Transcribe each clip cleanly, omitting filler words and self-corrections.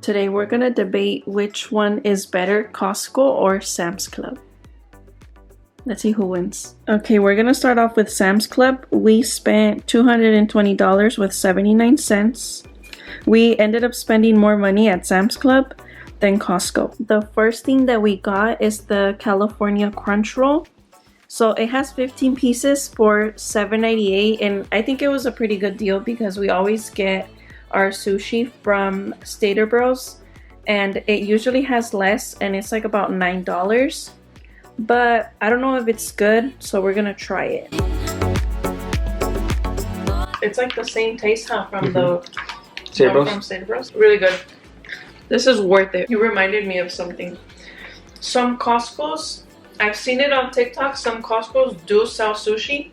Today we're gonna debate which one is better, Costco or Sam's Club. Let's see who wins. Okay, we're gonna start off with Sam's Club. We spent $220 with 79 cents. We ended up spending more money at Sam's Club than Costco. The first thing that we got is the California Crunch Roll. So it has 15 pieces for $7.98, and I think it was a pretty good deal because we always get our sushi from Stater Bros, and it usually has less, and it's like about $9. But I don't know if it's good, so we're gonna try it. It's like the same taste, huh, from the one from Stater Bros. Really good. This is worth it. You reminded me of something. Some Costco's, I've seen it on TikTok, some Costco's do sell sushi,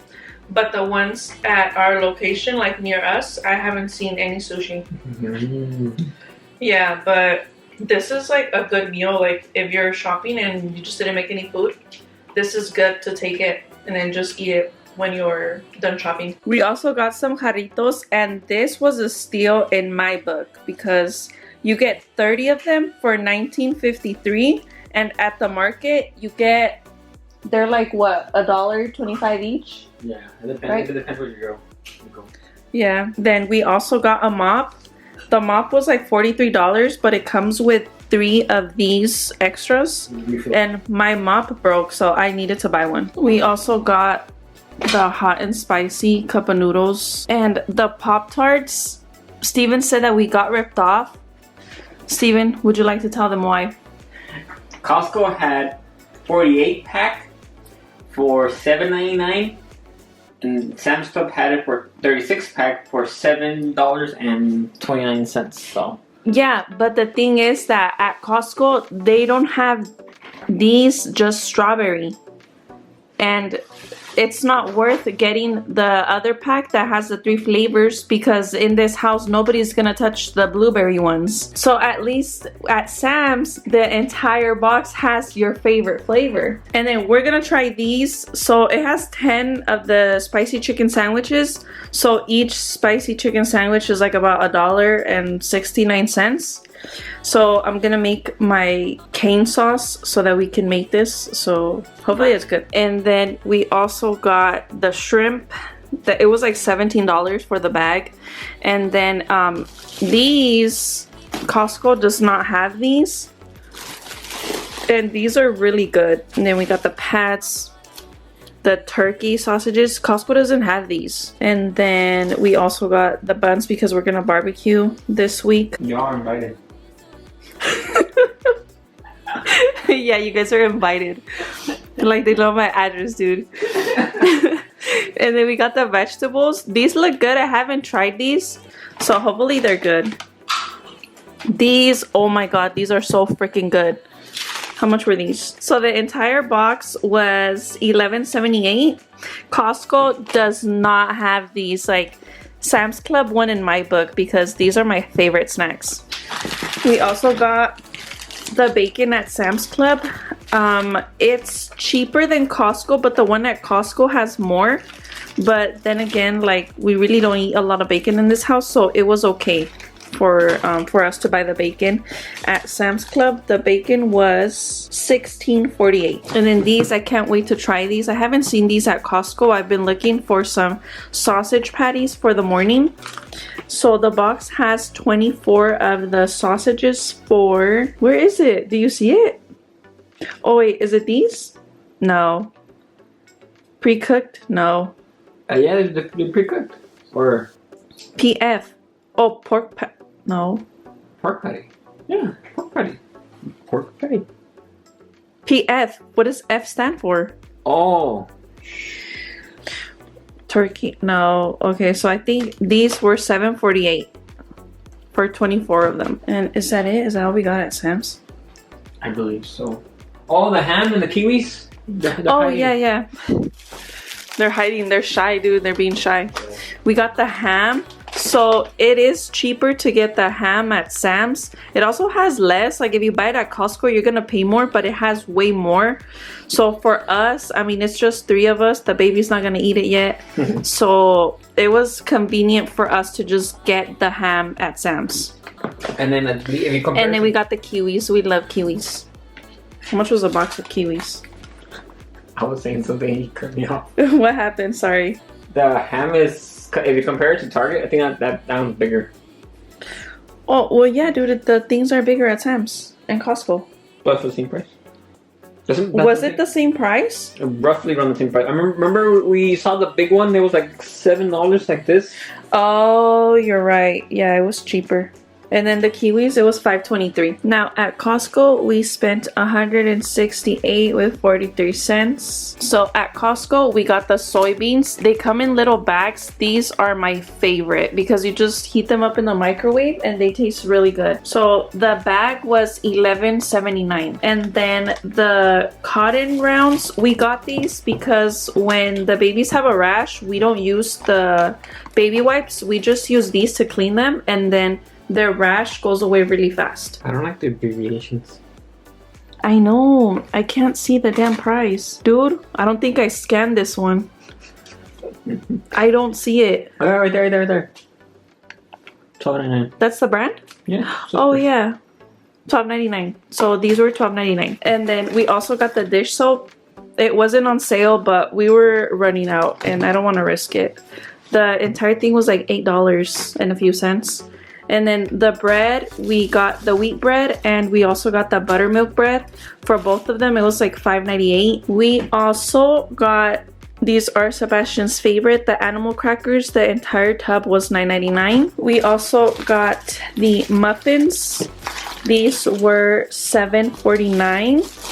but the ones at our location, like near us, I haven't seen any sushi. Yeah, but this is like a good meal. Like if you're shopping and you just didn't make any food, this is good to take it and then just eat it when you're done shopping. We also got some jarritos, and this was a steal in my book because you get 30 of them for $19.53, and at the market you get, they're like what, $1.25 each? Yeah, it depends. Right? It depends where you go. Yeah. Then we also got a mop. The mop was like $43, but it comes with 3 of these extras. And my mop broke, so I needed to buy one. We also got the hot and spicy cup of noodles. And the Pop-Tarts, Steven said that we got ripped off. Steven, would you like to tell them why? Costco had 48 pack for $7.99. And Sam's Club had it for 36 pack for $7.29. So yeah, but the thing is that at Costco they don't have these, just strawberry, and it's not worth getting the other pack that has the 3 flavors because in this house nobody's gonna touch the blueberry ones. So at least at Sam's the entire box has your favorite flavor. And then we're gonna try these. So it has 10 of the spicy chicken sandwiches, so each spicy chicken sandwich is like about $1.69. So I'm gonna make my cane sauce so that we can make this, so hopefully it's good. And then we also got the shrimp. It was like $17 for the bag. And then these, Costco does not have these, and these are really good. And then we got the pats, the turkey sausages. Costco doesn't have these. And then we also got the buns because we're gonna barbecue this week. You are invited. Yeah, you guys are invited. Like, they know my address, dude. And then we got the vegetables. These look good. I haven't tried these, so hopefully they're good. These, oh my god, these are so freaking good. How much were these? So the entire box was $11.78. Costco does not have these. Like, Sam's Club won in my book because these are my favorite snacks. We also got the bacon at Sam's Club. It's cheaper than Costco, but the one at Costco has more. But then again, like, we really don't eat a lot of bacon in this house, so it was okay for us to buy the bacon. At Sam's Club, the bacon was $16.48. And then these, I can't wait to try these. I haven't seen these at Costco. I've been looking for some sausage patties for the morning. So the box has 24 of the sausages for, where is it? Do you see it? Oh wait, is it these? No. Pre-cooked? No. Yeah, they're pre-cooked. Or PF. Oh, pork patty. No. Pork patty. Yeah, pork patty. Pork patty. PF. What does F stand for? Oh. Turkey. No. Okay, so I think these were $7.48 for 24 of them. And is that it? Is that all we got at Sam's? I believe so. Oh, the ham and the kiwis? Oh, yeah. They're hiding. They're shy, dude. They're being shy. We got the ham. So it is cheaper to get the ham at Sam's. It also has less. Like, if you buy it at Costco, you're gonna pay more, but it has way more. So for us, I mean, it's just 3 of us. The baby's not gonna eat it yet. So it was convenient for us to just get the ham at Sam's. And then if you compare, And then we got the kiwis. We love kiwis. How much was a box of kiwis? I was saying something, he cut me off. What happened? Sorry. The ham is, if you compare it to Target, I think that one's bigger. Oh, well, yeah, dude. The things are bigger at Sam's and Costco. But for the same price. Was it the same price? Roughly around the same price. I remember we saw the big one. It was like $7 like this. Oh, you're right. Yeah, it was cheaper. And then the kiwis, it was $5.23. Now at Costco, we spent $168 with 43 cents. So at Costco, we got the soybeans. They come in little bags. These are my favorite because you just heat them up in the microwave and they taste really good. So the bag was $11.79. And then the cotton rounds, we got these because when the babies have a rash, we don't use the baby wipes. We just use these to clean them, and then their rash goes away really fast. I don't like the abbreviations. I know. I can't see the damn price. Dude, I don't think I scanned this one. I don't see it. Oh, right there. $12.99. That's the brand? Yeah. Oh, yeah. $12.99. So these were $12.99. And then we also got the dish soap. It wasn't on sale, but we were running out and I don't want to risk it. The entire thing was like $8 and a few cents. And then the bread, we got the wheat bread and we also got the buttermilk bread. For both of them, it was like $5.98. We also got, these are Sebastian's favorite, the animal crackers. The entire tub was $9.99. We also got the muffins. These were $7.49.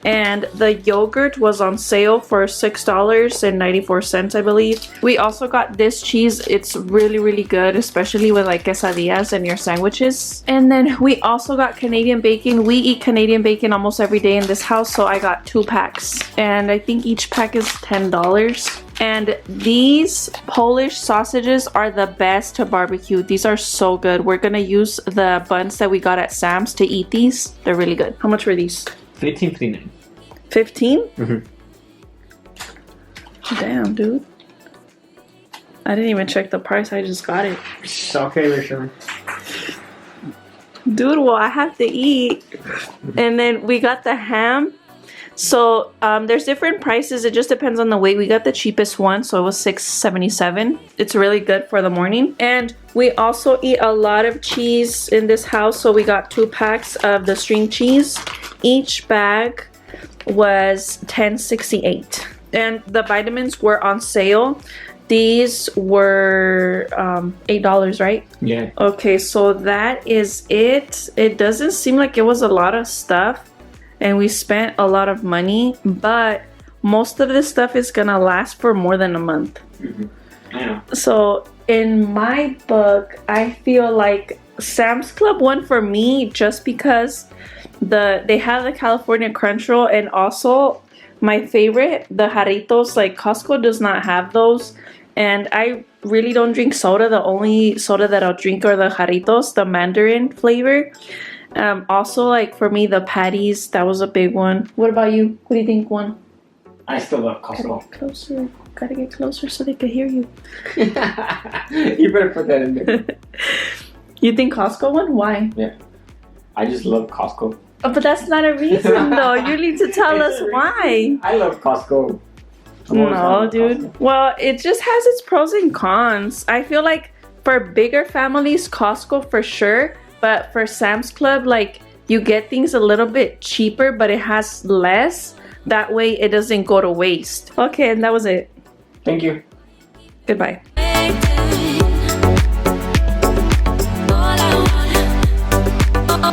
And the yogurt was on sale for $6.94, I believe. We also got this cheese. It's really, really good, especially with like quesadillas and your sandwiches. And then we also got Canadian bacon. We eat Canadian bacon almost every day in this house, so I got 2 packs. And I think each pack is $10. And these Polish sausages are the best to barbecue. These are so good. We're gonna use the buns that we got at Sam's to eat these. They're really good. How much were these? $15.59. 15? Mm-hmm. Damn, dude. I didn't even check the price. I just got it. Okay, we're sure. Dude, well, I have to eat. And then we got the ham. So there's different prices. It just depends on the weight. We got the cheapest one, so it was $6.77. It's really good for the morning. And we also eat a lot of cheese in this house, so we got 2 packs of the string cheese. Each bag was $10.68. And the vitamins were on sale. These were $8, right? Yeah. Okay, so that is it. It doesn't seem like it was a lot of stuff. And we spent a lot of money, but most of this stuff is gonna last for more than a month. Mm-hmm. I know. So in my book, I feel like Sam's Club won for me just because they have the California Crunch Roll, and also my favorite, the Jarritos. Like Costco does not have those, and I really don't drink soda. The only soda that I'll drink are the Jarritos, the mandarin flavor. Also, like for me, the Patties, that was a big one. What about you? What do you think won? I still love Gotta Costco. get closer. Gotta get closer so they could hear you. You better put that in there. You think Costco won? Why? Yeah. I just love Costco. Oh, but that's not a reason, though. You need to tell us why. I love Costco. No, dude. Costco. Well, it just has its pros and cons. I feel like for bigger families, Costco for sure. But for Sam's Club, like, you get things a little bit cheaper, but it has less. That way it doesn't go to waste. Okay, and that was it. Thank you. Goodbye.